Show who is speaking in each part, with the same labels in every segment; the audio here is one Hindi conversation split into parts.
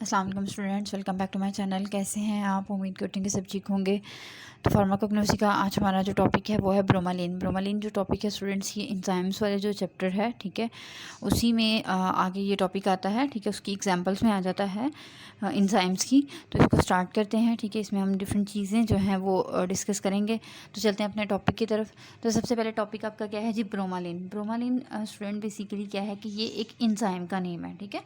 Speaker 1: अस्सलाम वालेकुम students, welcome back to my channel. कैसे हैं आप? उम्मीद करती हूँ कि सब ठीक होंगे। तो फार्माकोग्नोसी का आज हमारा जो टॉपिक है वो है ब्रोमालिन। ब्रोमालिन जो टॉपिक है स्टूडेंट्स, ये इंजाइम्स वाले जो चैप्टर है, ठीक है, उसी में आगे ये टॉपिक आता है, ठीक है, उसकी एग्जांपल्स में आ जाता है इंजाइम्स की। तो इसको स्टार्ट करते हैं, ठीक है। इसमें हम डिफरेंट चीज़ें जो हैं वो डिस्कस करेंगे। तो चलते हैं अपने टॉपिक की तरफ। तो सबसे पहले टॉपिक आपका क्या है जी? ब्रोमालिन। ब्रोमालिन स्टूडेंट बेसिकली क्या है कि ये एक इंजाइम का नेम है, ठीक है।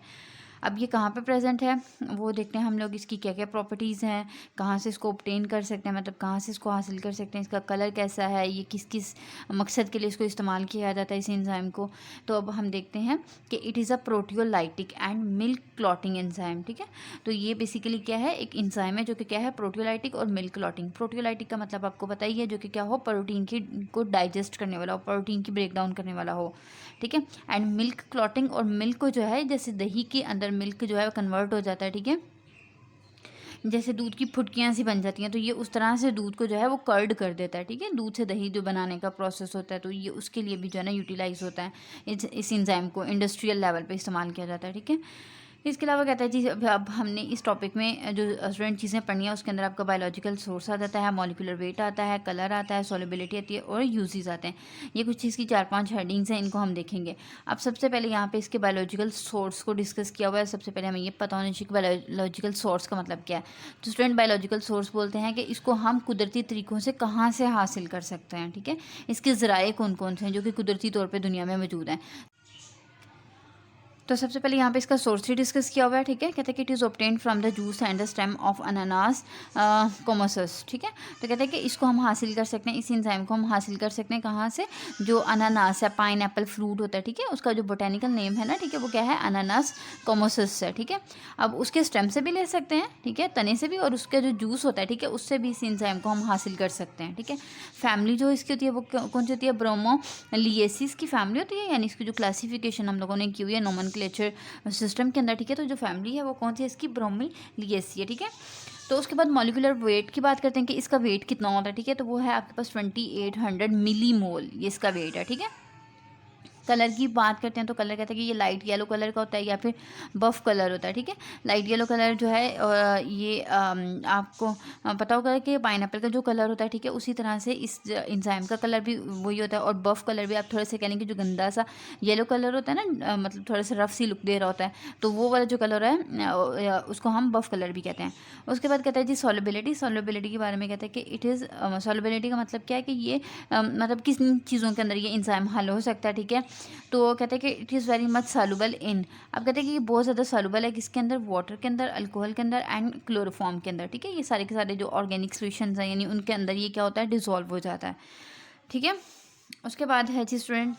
Speaker 1: अब ये कहाँ पे प्रेजेंट है वो देखते हैं हम लोग। इसकी क्या क्या प्रॉपर्टीज़ हैं, कहाँ से इसको ऑब्टेन कर सकते हैं, मतलब कहाँ से इसको हासिल कर सकते हैं, इसका कलर कैसा है, ये किस किस मकसद के लिए इसको इस्तेमाल किया जाता है इस एंजाइम को। तो अब हम देखते हैं कि it is a proteolytic and milk clotting enzyme, ठीक है। तो ये बेसिकली क्या है, एक एंजाइम है जो कि क्या है, प्रोटियोलाइटिक और मिल्क क्लॉटिंग। प्रोटियोलाइटिक का मतलब आपको पता ही है, जो कि क्या हो, प्रोटीन की को डाइजेस्ट करने वाला हो, प्रोटीन की ब्रेक डाउन करने वाला हो, ठीक है। एंड मिल्क क्लॉटिंग, और मिल्क को जो है जैसे दही के अंदर मिल्क जो है कन्वर्ट हो जाता है, ठीक है, जैसे दूध की फुटकियाँ सी बन जाती हैं, तो ये उस तरह से दूध को जो है वो कर्ड कर देता है, ठीक है। दूध से दही जो बनाने का प्रोसेस होता है, तो ये उसके लिए भी जो है ना यूटिलाइज होता है। इस एंजाइम को इंडस्ट्रियल लेवल पे इस्तेमाल किया जाता है, ठीक है। इसके अलावा कहता है जी, अब हमने इस टॉपिक में जो स्टूडेंट चीज़ें पढ़नी है उसके अंदर आपका बायोलॉजिकल सोर्स आ जाता है, मॉलिक्यूलर वेट आता है, कलर आता है, सॉल्युबिलिटी आती है और यूजेस आते हैं। ये कुछ चीज़ की 4-5 हेडिंग्स हैं, इनको हम देखेंगे। अब सबसे पहले यहाँ पे इसके बायोलॉजिकल सोर्स को डिस्कस किया हुआ है। सबसे पहले हमें ये पता होना चाहिए कि बायोलॉजिकल सोर्स का मतलब क्या है। तो स्टूडेंट, बायोलॉजिकल सोर्स बोलते हैं कि इसको हम कुदरती तरीक़ों से कहाँ से हासिल कर सकते हैं, ठीक है। इसके ज़राए कौन कौन से हैं जो कि कुदरती तौर पर दुनिया में मौजूद हैं। तो सबसे पहले यहाँ पे इसका सोर्स ही डिस्कस किया हुआ है, ठीक है। कहते हैं कि it is obtained from the juice and the stem of अनानास कोमोसस, ठीक है। तो कहते हैं कि इसको हम हासिल कर सकते हैं, इस एंजाइम को हम हासिल कर सकते हैं कहाँ से? जो अनानास है, पाइन एप्पल फ्रूट होता है, ठीक है, उसका जो बोटेनिकल नेम है ना, ठीक है, वो क्या है, अनानास कोमोसस है, ठीक है। अब उसके स्टेम से भी ले सकते हैं, ठीक है, तने से भी, और उसका जो जूस होता है, ठीक है, उससे भी इस एंजाइम को हम हासिल कर सकते हैं, ठीक है। फैमिली जो इसकी होती है वो कौन सी होती है? ब्रोमोलिएसिस की फैमिली होती है, यानी इसकी जो क्लासिफिकेशन हम लोगों ने की हुई है नोमेनक्लेचर सिस्टम के अंदर, ठीक है। तो जो फैमिली है वो कौन सी है? इसकी ब्रोमोलिएसी है, ठीक है। तो उसके बाद मॉलिक्यूलर वेट की बात करते हैं कि इसका वेट कितना होता है, ठीक है। तो वो है आपके पास 2800 मिलीमोल, ये इसका वेट है, ठीक है। कलर की बात करते हैं तो कलर कहते हैं कि ये लाइट येलो कलर का होता है या फिर बफ कलर होता है, ठीक है। लाइट येलो कलर जो है ये आपको पता होगा कि पाइनएप्पल का जो कलर होता है, ठीक है, उसी तरह से इस इंजाइम का कलर भी वही होता है। और बफ कलर भी आप थोड़ा सा कह लेंगे, जो गंदा सा येलो कलर होता है ना, मतलब थोड़ा सा रफ सी लुक दे रहा होता है, तो वो वाला जो कलर है उसको हम बफ कलर भी कहते हैं। उसके बाद कहता है जी सॉल्युबिलिटी। सॉल्युबिलिटी के बारे में कहता है कि इट इज़ सॉल्युबिलिटी का मतलब क्या है कि ये मतलब किस चीज़ों के अंदर ये इंजाइम हल हो सकता है, ठीक है। तो कहते हैं कि it is very much soluble in. अब कहते हैं कि ये बहुत ज़्यादा सॉल्युबल है किसके अंदर? वाटर के अंदर, अल्कोहल के अंदर एंड क्लोरोफॉर्म के अंदर, ठीक है। ये सारे के सारे जो ऑर्गेनिक सॉल्यूशंस हैं, यानी उनके अंदर ये क्या होता है, डिसॉल्व हो जाता है, ठीक है। उसके बाद है जी स्टूडेंट,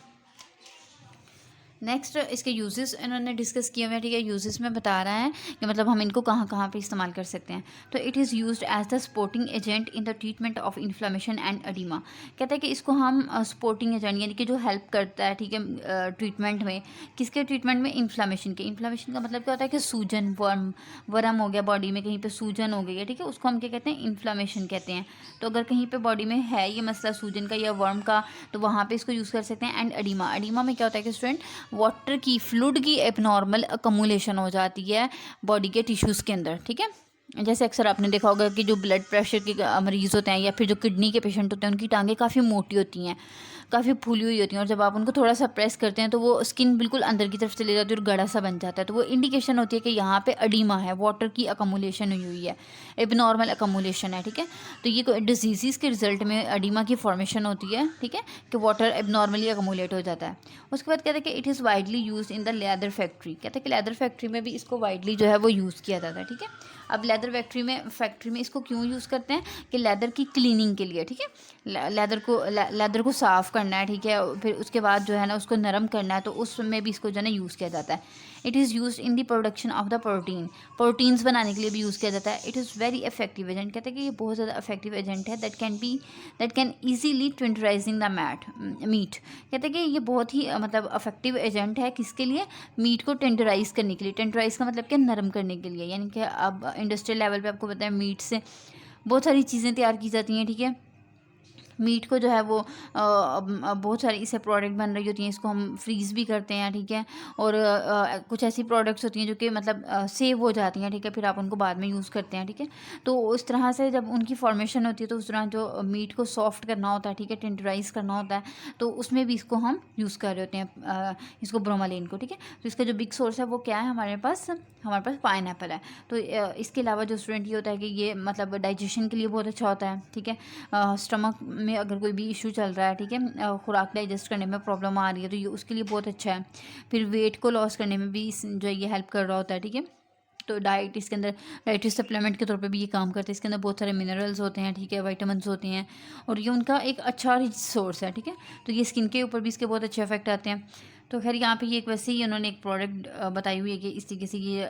Speaker 1: नेक्स्ट इसके यूजेस इन्होंने डिस्कस किए हुए हैं, ठीक है। यूजेस में बता रहा है कि मतलब हम इनको कहाँ कहाँ पे इस्तेमाल कर सकते हैं। तो it is used as the supporting agent in the treatment of inflammation and oedema. कहता है कि इसको हम सपोर्टिंग एजेंट यानी कि जो हेल्प करता है, ठीक है, ट्रीटमेंट में। किसके ट्रीटमेंट में? इन्फ्लेमेशन के। इन्फ्लेमेशन का मतलब क्या होता है कि सूजन, वर्म हो गया बॉडी में, कहीं पर सूजन हो गई है, ठीक है, उसको हम क्या कहते हैं? इन्फ्लेमेशन कहते हैं। तो अगर कहीं पर बॉडी में है ये मसला सूजन का या वर्म का, तो वहाँ पर इसको यूज़ कर सकते हैं। एंड एडिमा, एडिमा में क्या होता है कि स्टूडेंट, वाटर की, फ्लूइड की एबनॉर्मल अकमुलेशन हो जाती है बॉडी के टिश्यूज़ के अंदर, ठीक है। जैसे अक्सर आपने देखा होगा कि जो ब्लड प्रेशर के मरीज़ होते हैं या फिर जो किडनी के पेशेंट होते हैं, उनकी टांगें काफ़ी मोटी होती हैं, काफ़ी फूली हुई होती हैं, और जब आप उनको थोड़ा सा प्रेस करते हैं तो वो स्किन बिल्कुल अंदर की तरफ चली जाती है और गड़ा सा बन जाता है। तो वो इंडिकेशन होती है कि यहाँ पे अडीमा है, वाटर की अकमुलेशन हुई हुई है, एबनॉर्मल अकमुलेशन है, ठीक है। तो ये डिजीज़ के रिजल्ट में अडीमा की फॉर्मेशन होती है, ठीक है, कि वाटर एबनॉर्मली अकमुलेट हो जाता है। उसके बाद कहते हैं कि it is widely use in the leather factory. कहते हैं कि लेदर फैक्ट्री में भी इसको वाइडली जो है वो यूज़ किया जाता है, ठीक है। अब लेदर फैक्ट्री में इसको क्यों यूज़ करते हैं? कि लेदर की क्लीनिंग के लिए, ठीक है। लेदर को साफ़ करना है, ठीक है, फिर उसके बाद जो है ना उसको नरम करना है, तो उसमें भी इसको जो है ना यूज़ किया जाता है। It is use in the production of the proteins बनाने के लिए भी यूज़ किया जाता है। It is very effective agent. कहते हैं कि ये बहुत ज़्यादा इफेक्टिव एजेंट है that can easily tenderising the meat. कहते हैं कि ये बहुत ही मतलब इफेक्टिव एजेंट है किसके लिए? मीट को टेंडराइज करने के लिए। टेंडराइज का मतलब क्या? नरम करने के लिए। यानी कि अब इंडस्ट्रियल लेवल पे आपको पता है मीट से बहुत सारी चीज़ें तैयार की जाती हैं, ठीक है। मीट को जो है वो बहुत सारी इससे प्रोडक्ट बन रही होती हैं, इसको हम फ्रीज़ भी करते हैं, ठीक है। और कुछ ऐसी प्रोडक्ट्स होती हैं जो कि मतलब सेव हो जाती हैं, ठीक है, फिर आप उनको बाद में यूज़ करते हैं, ठीक है। तो उस तरह से जब उनकी फॉर्मेशन होती है तो उस तरह जो मीट को सॉफ्ट करना होता है, ठीक है, टेंडराइज़ करना होता है, तो उसमें भी इसको हम यूज़ कर रहे होते हैं, इसको ब्रोमालिन को, ठीक है। तो इसका जो बिग सोर्स है वो क्या है हमारे पास पाइनएप्पल है। तो इसके अलावा जो स्टूडेंट ये होता है कि ये मतलब डाइजेशन के लिए बहुत अच्छा होता है, ठीक है। स्टमक में अगर कोई भी इशू चल रहा है, ठीक है, खुराक डाइजेस्ट करने में प्रॉब्लम आ रही है, तो ये उसके लिए बहुत अच्छा है। फिर वेट को लॉस करने में भी जो है ये हेल्प कर रहा होता है, ठीक है। तो डाइट इसके अंदर डाइटरी सप्लीमेंट के तौर पे भी ये काम करते हैं। इसके अंदर बहुत सारे मिनरल्स होते हैं, ठीक है, विटामिन्स होते हैं, और ये उनका एक अच्छा रिच सोर्स है, ठीक है। तो ये स्किन के ऊपर भी इसके बहुत अच्छे इफेक्ट आते हैं। तो खैर यहाँ पे ये एक वैसे ही उन्होंने एक प्रोडक्ट बताई हुई है कि इस तरीके से ये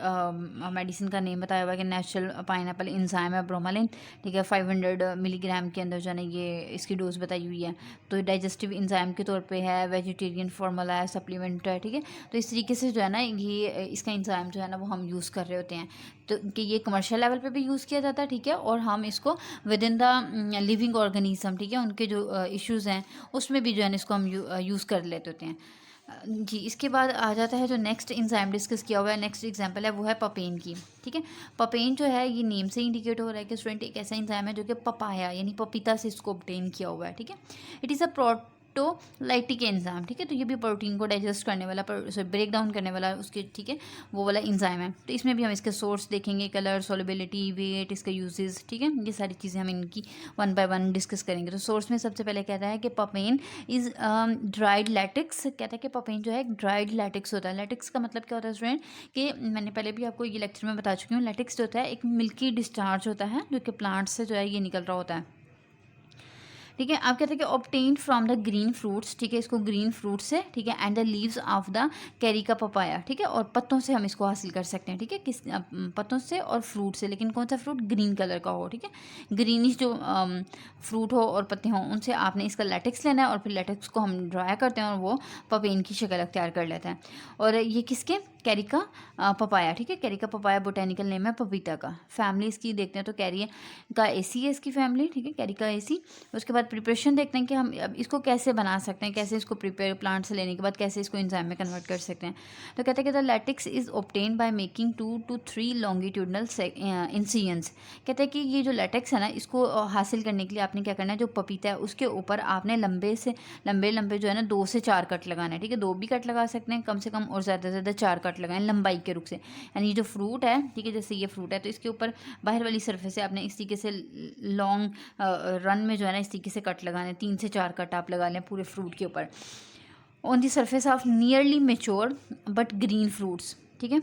Speaker 1: मेडिसिन का नेम बताया हुआ है कि नेचुरल पाइनएप्पल इंजाइम है ब्रोमालिन, ठीक है। 500 मिलीग्राम के अंदर जो है ना ये इसकी डोज बताई हुई है। तो डाइजेस्टिव इंजाइम के तौर पे है, वेजिटेरियन फार्मूला है, सप्लीमेंट है, ठीक है। तो इस तरीके से जो है ना ये इसका इंजाइम जो है ना वो हम यूज़ कर रहे होते हैं। तो कि ये कमर्शियल लेवल पे भी यूज़ किया जाता है, ठीक है, और हम इसको with in the living organism, ठीक है, उनके जो इश्यूज़ हैं उसमें भी जो है ना इसको हम यूज़ कर लेते होते हैं। जी, इसके बाद आ जाता है जो नेक्स्ट एंजाइम डिस्कस किया हुआ है, नेक्स्ट एग्जांपल है वो है पपेन की, ठीक है। पपेन जो है ये नेम से इंडिकेट हो रहा है कि स्टूडेंट एक ऐसा एंजाइम है जो कि पपाया यानी पपीता से इसको ऑब्टेन किया हुआ है, ठीक है। It is a proteolytic enzyme, ठीक है। तो ये भी प्रोटीन को डाइजेस्ट करने वाला, ब्रेक डाउन करने वाला उसके, ठीक है, वो वाला एंजाइम है। तो इसमें भी हम इसके सोर्स देखेंगे, कलर, सॉल्युबिलिटी, वेट, इसका यूजेस, ठीक है, ये सारी चीज़ें हम इनकी वन बाय वन डिस्कस करेंगे। तो सोर्स में सबसे पहले कहता है कि पपेन इज़ ड्राइड लैटेक्स, कहता है कि पपेन जो है एक ड्राइड लैटेक्स होता है। लैटेक्स का मतलब क्या होता है स्टूडेंट, कि मैंने पहले भी आपको ये लेक्चर में बता चुकी हूँ, लैटेक्स जो होता है एक मिल्की डिस्चार्ज होता है जो कि प्लांट से जो है ये निकल रहा होता है, ठीक है। आप कहते हैं कि obtain from the green fruits, ठीक है, इसको ग्रीन फ्रूट से, ठीक है, and the leaves of the carry का पपाया, ठीक है, और पत्तों से हम इसको हासिल कर सकते हैं, ठीक है, किस पत्तों से और फ्रूट से, लेकिन कौन सा फ्रूट ग्रीन कलर का हो, ठीक है, ग्रीनिश जो फ्रूट हो और पत्ते हों उनसे आपने इसका लेटेक्स लेना है, और फिर लेटेक्स को हम ड्राई करते हैं और वो पपेन की शक्ल अख्तियार कर लेता है। और ये किसके, कैरी का पपाया, ठीक है, कैरी का पपाया बोटेनिकल नेम है पपीता का। फैमिली इसकी देखते हैं तो कैरी का एसी है इसकी फैमिली, ठीक है, कैरी का एसी। उसके बाद प्रिपरेशन देखते हैं कि हम अब इसको कैसे बना सकते हैं, कैसे इसको प्रिपेयर प्लांट से लेने के बाद कैसे इसको एंजाइम में कन्वर्ट कर सकते हैं। तो कहते हैं कि the latex is obtain by making 2 to 3 longitudinal incisions. कहते हैं कि ये जो लैटेक्स है ना इसको हासिल करने के लिए आपने क्या करना है, जो पपीता है उसके ऊपर आपने लंबे लंबे जो है ना 2 से 4 कट लगाना है, ठीक है। 2 भी कट लगा सकते हैं कम से कम, और ज़्यादा से ज़्यादा 4 कट लगाएं लंबाई के रुख से। यानी जो फ्रूट है, ठीक है, जैसे ये फ्रूट है तो इसके ऊपर बाहर वाली सरफेस से आपने इस तरीके से लॉन्ग रन में जो है ना इस तरीके से कट लगाने, 3 से 4 कट आप लगा लें पूरे फ्रूट के ऊपर, on the surface of nearly mature but green fruits, ठीक है,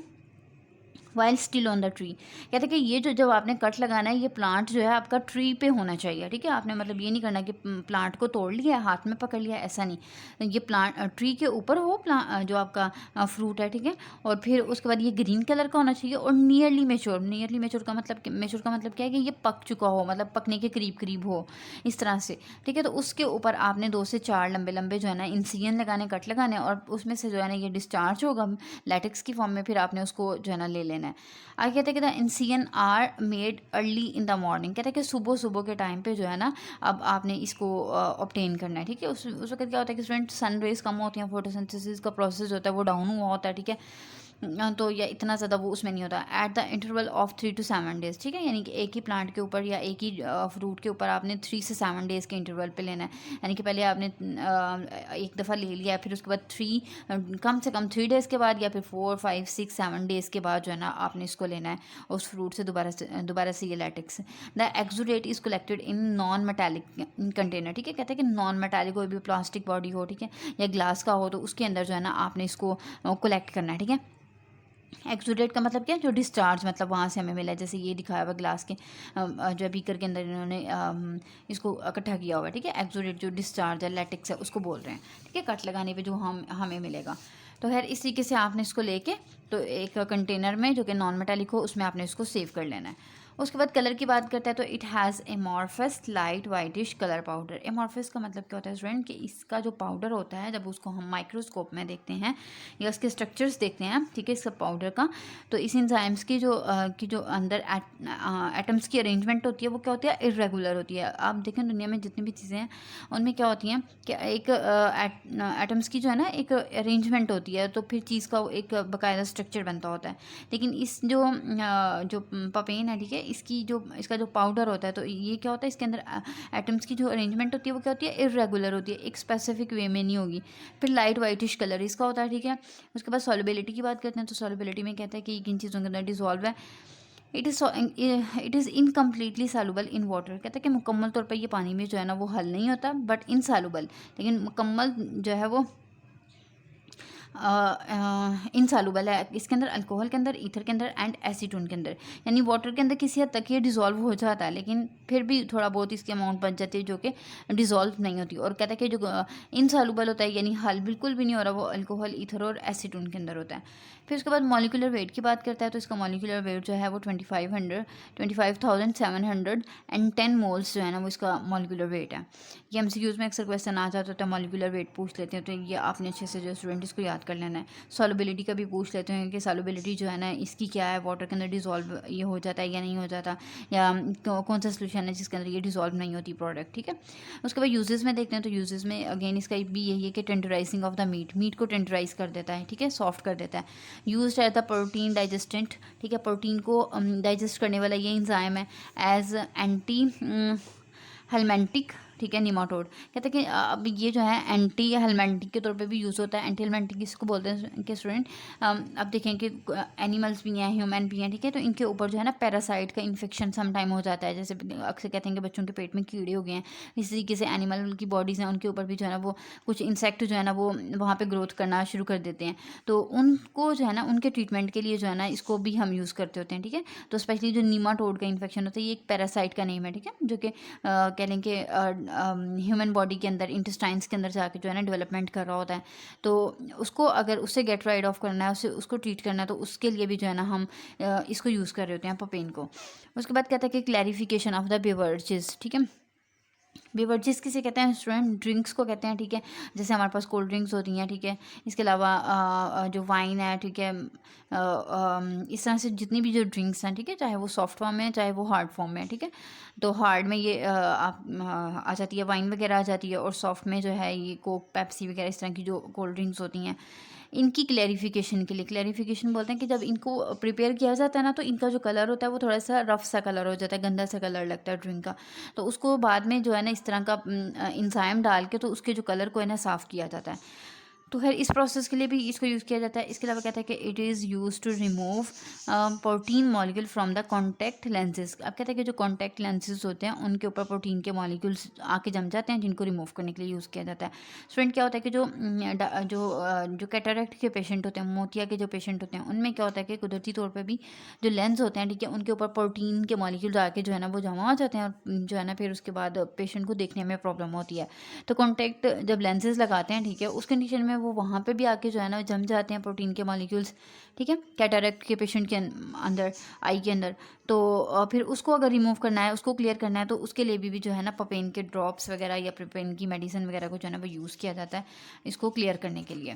Speaker 1: while still on the tree. कहते हैं कि ये जो जब आपने कट लगाना है ये प्लांट जो है आपका ट्री पे होना चाहिए, ठीक है। आपने मतलब ये नहीं करना कि प्लांट को तोड़ लिया हाथ में पकड़ लिया, ऐसा नहीं, ये प्लांट ट्री के ऊपर हो जो आपका फ्रूट है, ठीक है। और फिर उसके बाद ये ग्रीन कलर का होना चाहिए और नियरली मेच्योर। नियरली मेच्योर का मतलब क्या है कि ये पक चुका हो, मतलब पकने के करीब करीब हो, इस तरह से, ठीक है। तो उसके ऊपर आपने 2 से 4 लंबे लंबे जो है ना इंसियन लगाने, कट लगाने, और उसमें से जो है ना ये डिस्चार्ज होगा लैटेक्स की फॉर्म में, फिर आपने उसको जो है ना ले लेना है। आगे कहते हैं कि the incision are made early in the morning. कहते हैं कि सुबह सुबह के टाइम पे जो है ना अब आपने इसको ऑब्टेन करना है, ठीक है। उस वक्त क्या होता है कि स्टूडेंट सन रेज कम होती हैं, फोटोसिंथेसिस का प्रोसेस होता है वो डाउन हुआ होता है, ठीक है। तो या इतना ज़्यादा वो उसमें नहीं होता। At the interval of 3 to 7 days, ठीक है, यानी कि एक ही प्लांट के ऊपर या एक ही फ्रूट के ऊपर आपने 3 से 7 डेज़ के इंटरवल पे लेना है। यानी कि पहले आपने एक दफ़ा ले लिया, फिर उसके बाद कम से कम 3 डेज़ के बाद, या फिर 4, 5, 6, 7 डेज़ के बाद जो है ना आपने इसको लेना है उस फ्रूट से दोबारा से ये latex. The exudate is collected in non metallic container, ठीक है। कहते हैं कि नॉन मेटालिक कोई भी प्लास्टिक बॉडी हो, ठीक है, या ग्लास का हो, तो उसके अंदर जो है ना आपने इसको कलेक्ट करना है, ठीक है। एक्सुडेट का मतलब क्या है, जो डिस्चार्ज मतलब वहाँ से हमें मिला है, जैसे ये दिखाया हुआ ग्लास के जो बीकर के अंदर इन्होंने इसको इकट्ठा किया हुआ है, ठीक है। एक्सुडेट जो डिस्चार्ज है लैटेक्स है उसको बोल रहे हैं, ठीक है, कट लगाने पे जो हमें मिलेगा। तो खैर इस तरीके से आपने इसको लेके तो एक कंटेनर में जो कि नॉन मेटालिक हो उसमें आपने इसको सेव कर लेना है। उसके बाद कलर की बात करते हैं तो it has amorphous light whitish colour powder. Amorphous का मतलब क्या होता है स्टूडेंट कि इसका जो पाउडर होता है जब उसको हम माइक्रोस्कोप में देखते हैं या उसके स्ट्रक्चर्स देखते हैं, ठीक है, इसका पाउडर का, तो इस एंजाइम्स की जो अंदर एटम्स की अरेंजमेंट होती है वो क्या होती है, इरेगुलर होती है। आप देखें दुनिया में जितनी भी चीज़ें हैं उनमें क्या होती हैं कि एक एटम्स की जो है ना एक अरेंजमेंट होती है, तो फिर चीज़ का एक बाकायदा स्ट्रक्चर बनता होता है। लेकिन इस जो पपेन है, ठीक है, इसका जो पाउडर होता है, तो ये क्या होता है, इसके अंदर एटम्स की जो अरेंजमेंट होती है वो क्या होती है, इरेगुलर होती है, एक स्पेसिफिक वे में नहीं होगी। फिर लाइट वाइटिश कलर इसका होता है, ठीक है। उसके बाद सॉल्युबिलिटी की बात करते हैं तो सॉल्युबिलिटी में कहता है कि किन चीज़ों के अंदर डिजॉल्व है। It is incompletely soluble in water. कहता है कि मुकम्मल तौर पर ये पानी में जो है ना वो हल नहीं होता, बट इनसॉल्युबल, लेकिन मुकम्मल जो है वो इनसॉल्युबल है। इसके अंदर अल्कोहल के अंदर, ईथर के अंदर एंड एसीटोन के अंदर, यानी वाटर के अंदर किसी हद तक ये डिज़ोल्व हो जाता है, लेकिन फिर भी थोड़ा बहुत इसकी अमाउंट बच जाती है जो कि डिज़ोल्व नहीं होती। और कहता है कि जो इनसॉल्युबल होता है यानी हल बिल्कुल भी नहीं हो रहा, वो अल्कोहल, ईथर और एसीटोन के अंदर होता है। फिर उसके बाद मॉलिकुलर वेट की बात करता है तो इसका मॉलिकुलर वेट जो है वो 25,710 मोल्स जो है ना वो इसका मॉलिकुलर वेट है। ये एमसीक्यूज़ में अक्सर क्वेश्चन आ जाता है, मॉलिकुलर वेट पूछ लेते हैं, तो ये आपने अच्छे से जो स्टूडेंट इसको याद कर लेना है। सॉल्युबिलिटी का भी पूछ लेते हैं कि सॉल्युबिलिटी जो है ना इसकी क्या है, वाटर के अंदर डिज़ोल्व ये हो जाता है या नहीं हो जाता, या कौन सा सोल्यूशन है जिसके अंदर ये डिज़ोल्व नहीं होती प्रोडक्ट, ठीक है। उसके बाद यूजेस में देखते हैं तो यूजेस में अगेन इसका भी यही है कि टेंडराइजिंग ऑफ द मीट को टेंडराइज कर देता है, ठीक है, सॉफ्ट कर देता है। यूज है द प्रोटीन डाइजेस्टेंट, ठीक है, प्रोटीन को डाइजेस्ट करने वाला ये एंजाइम है। एज एंटी हेलमेंटिक, ठीक है, निमाटोड। कहते हैं कि अब ये जो है एंटी हेलमेंटिक के तौर पे भी यूज़ होता है। एंटी हेलमेंटिक किसको बोलते हैं कि स्टूडेंट, अब देखें कि एनिमल्स भी हैं, ह्यूमन भी हैं, ठीक है, तो इनके ऊपर जो है ना पैरासाइट का इन्फेक्शन सम टाइम हो जाता है। जैसे अक्सर कहते हैं कि बच्चों के पेट में कीड़े हो गए हैं, इसी तरीके से एनिमल की बॉडीज़ हैं उनके ऊपर भी जो है ना वो कुछ इंसेक्ट जो है ना वो वहाँ पर ग्रोथ करना शुरू कर देते हैं, तो उनको जो है ना उनके ट्रीटमेंट के लिए जो है ना इसको भी हम यूज़ करते होते हैं, ठीक है। तो स्पेशली जो नीमाटोड का इन्फेक्शन होता है ये एक पैरासाइट का नेम है, ठीक है, जो कि कह लें कि ह्यूमन बॉडी के अंदर इंटेस्टाइन्स के अंदर जाके जो है ना डेवलपमेंट कर रहा होता है। तो उसको अगर उससे गेट राइड ऑफ करना है, उसको ट्रीट करना है, तो उसके लिए भी जो है ना हम इसको यूज़ कर रहे होते हैं पपेन को। उसके बाद कहता है कि क्लैरिफिकेशन ऑफ द बेवरेजेस, ठीक है। बेवरेजेस किसे कहते हैं स्टूडेंट, ड्रिंक्स को कहते हैं, ठीक है। जैसे हमारे पास कोल्ड ड्रिंक्स होती हैं, ठीक है, इसके अलावा जो वाइन है, ठीक है, इस तरह से जितनी भी जो ड्रिंक्स हैं, ठीक है, चाहे वो सॉफ्ट फॉर्म में चाहे वो हार्ड फॉर्म में, ठीक है। तो हार्ड में ये आ जाती है वाइन वगैरह आ जाती है, और सॉफ्ट में जो है ये कोक, पेप्सी वगैरह इस तरह की जो कोल्ड ड्रिंक्स होती हैं। इनकी क्लैरिफिकेशन के लिए, क्लैरिफिकेशन बोलते हैं कि जब इनको प्रिपेयर किया जाता है ना तो इनका जो कलर होता है वो थोड़ा सा रफ सा कलर हो जाता है, गंदा सा कलर लगता है ड्रिंक का। तो उसको बाद में जो है ना इस तरह का इंजाइम डाल के तो उसके जो कलर को है ना साफ़ किया जाता है। तो खैर इस प्रोसेस के लिए भी इसको यूज़ किया जाता है। इसके अलावा कहता है कि it is use to remove protein molecule from the contact lenses. अब कहता है कि जो कॉन्टैक्ट लेंसेज होते हैं उनके ऊपर प्रोटीन के मॉलिक्यूल्स आके जम जाते हैं, जिनको रिमूव करने के लिए यूज़ किया जाता है। स्टूडेंट क्या होता है कि जो कैटरेक्ट के पेशेंट होते हैं, मोतिया के जो पेशेंट होते हैं, उनमें क्या होता है कि कुदरती तौर पर भी जो लेंस होते हैं, ठीक है, उनके ऊपर प्रोटीन के मॉलिक्यूल्स आके जो है ना वो जमा हो जाते हैं, और जो है ना फिर उसके बाद पेशेंट को देखने में प्रॉब्लम होती है। तो कॉन्टैक्ट जब लेंसेज लगाते हैं, ठीक है, उस कंडीशन में वो वहाँ पे भी आके जो है ना जम जाते हैं प्रोटीन के मॉलिक्यूल्स, ठीक है, कैटरेक्ट के पेशेंट के अंदर, आई के अंदर। तो फिर उसको अगर रिमूव करना है, उसको क्लियर करना है, तो उसके लिए भी जो है ना पपेन के ड्रॉप्स वगैरह या पपेन की मेडिसिन वगैरह को जो है ना वो यूज़ किया जाता है इसको क्लियर करने के लिए।